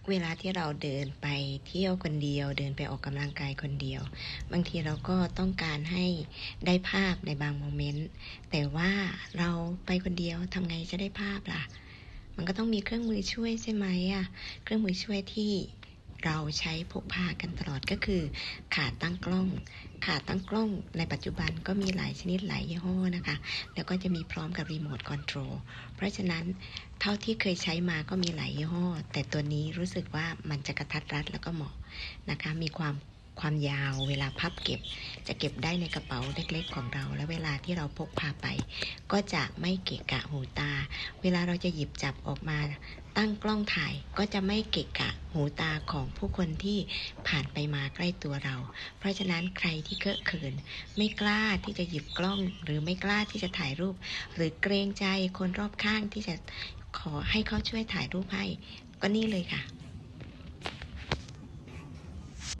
เวลาที่เราเดินไปเที่ยวคนเดียวเดินไปออกกำลังกายคนเดียวบางทีเราก็ต้องการให้ได้ภาพในบางโมเมนต์แต่ว่าเราไปคนเดียวทำไงจะได้ภาพล่ะมันก็ต้องมีเครื่องมือช่วยใช่ไหมเครื่องมือช่วยที่เราใช้พกพากันตลอดก็คือขาตั้งกล้องในปัจจุบันก็มีหลายชนิดหลายยี่ห้อนะคะแล้วก็จะมีพร้อมกับรีโมทคอนโทรลเพราะฉะนั้นเท่าที่เคยใช้มาก็มีหลายยี่ห้อแต่ตัวนี้รู้สึกว่ามันจะกระทัดรัดแล้วก็เหมาะนะคะมีความยาวเวลาพับเก็บจะเก็บได้ในกระเป๋าเล็กๆของเราและเวลาที่เราพกพาไปก็จะไม่เกะกะหูตาเวลาเราจะหยิบจับออกมาตั้งกล้องถ่ายก็จะไม่เกะกะหูตาของผู้คนที่ผ่านไปมาใกล้ตัวเราเพราะฉะนั้นใครที่เก้อเขินไม่กล้าที่จะหยิบกล้องหรือไม่กล้าที่จะถ่ายรูปหรือเกรงใจคนรอบข้างที่จะขอให้เขาช่วยถ่ายรูปให้ก็นี่เลยค่ะ